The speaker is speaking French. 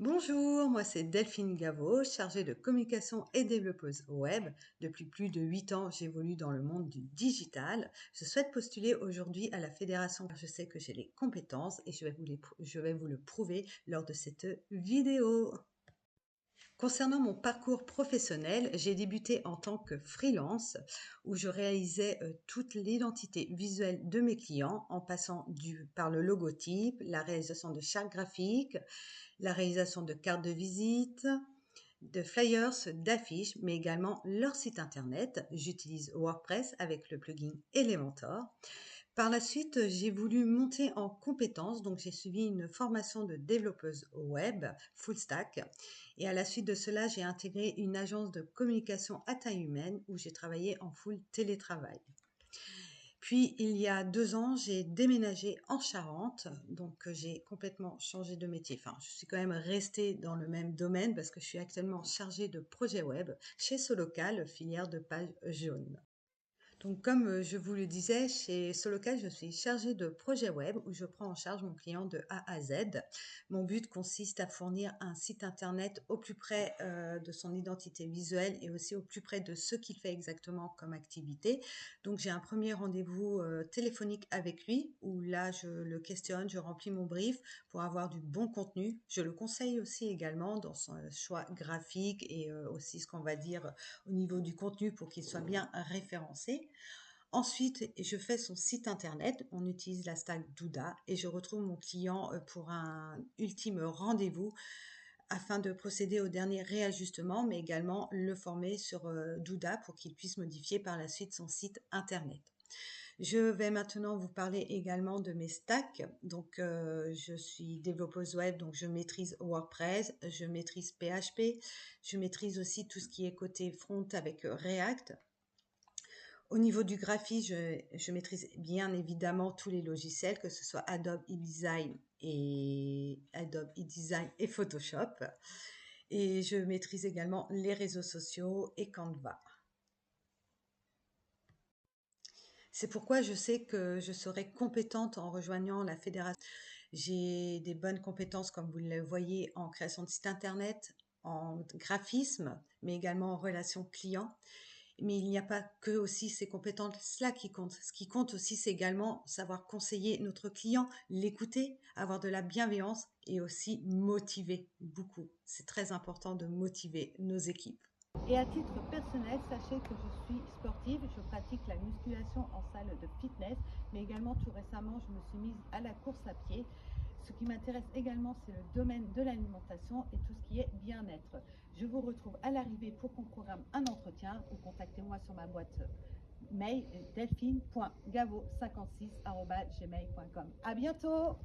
Bonjour, moi c'est Delphine Gaveau, chargée de communication et développeuse web. Depuis plus de 8 ans, j'évolue dans le monde du digital. Je souhaite postuler aujourd'hui à la fédération car je sais que j'ai les compétences et je vais vous le prouver lors de cette vidéo. Concernant mon parcours professionnel, j'ai débuté en tant que freelance où je réalisais toute l'identité visuelle de mes clients en passant par le logotype, la réalisation de chartes graphiques, la réalisation de cartes de visite, de flyers, d'affiches, mais également leur site internet. J'utilise WordPress avec le plugin Elementor. Par la suite, j'ai voulu monter en compétences, donc j'ai suivi une formation de développeuse web full stack. Et à la suite de cela, j'ai intégré une agence de communication à taille humaine où j'ai travaillé en full télétravail. Puis, il y a 2 ans, j'ai déménagé en Charente, donc j'ai complètement changé de métier. Enfin, je suis quand même restée dans le même domaine parce que je suis actuellement chargée de projet web chez Solocal, filière de page jaune. Donc, comme je vous le disais, chez Solocal, je suis chargée de projet web où je prends en charge mon client de A à Z. Mon but consiste à fournir un site internet au plus près de son identité visuelle et aussi au plus près de ce qu'il fait exactement comme activité. Donc, j'ai un premier rendez-vous téléphonique avec lui où là, je le questionne, je remplis mon brief pour avoir du bon contenu. Je le conseille aussi également dans son choix graphique et aussi ce qu'on va dire au niveau du contenu pour qu'il soit bien référencé. Ensuite, je fais son site internet. On utilise la stack Douda et je retrouve mon client pour un ultime rendez-vous afin de procéder au dernier réajustement, mais également le former sur Douda pour qu'il puisse modifier par la suite son site internet. Je vais maintenant vous parler également de mes stacks. Donc, je suis développeuse web, donc je maîtrise WordPress, je maîtrise PHP, je maîtrise aussi tout ce qui est côté front avec React. Au niveau du graphisme, je maîtrise bien évidemment tous les logiciels, que ce soit Adobe InDesign et Photoshop. Et je maîtrise également les réseaux sociaux et Canva. C'est pourquoi je sais que je serai compétente en rejoignant la fédération. J'ai des bonnes compétences, comme vous le voyez, en création de site internet, en graphisme, mais également en relation client. Mais il n'y a pas que aussi ces compétences-là qui comptent. Ce qui compte aussi, c'est également savoir conseiller notre client, l'écouter, avoir de la bienveillance et aussi motiver beaucoup. C'est très important de motiver nos équipes. Et à titre personnel, sachez que je suis sportive, je pratique la musculation en salle de fitness, mais également tout récemment, je me suis mise à la course à pied. Ce qui m'intéresse également, c'est le domaine de l'alimentation et tout ce qui est bien-être. Je vous retrouve à l'arrivée pour qu'on programme un entretien ou contactez-moi sur ma boîte mail delphine.gavo56@gmail.com. À bientôt!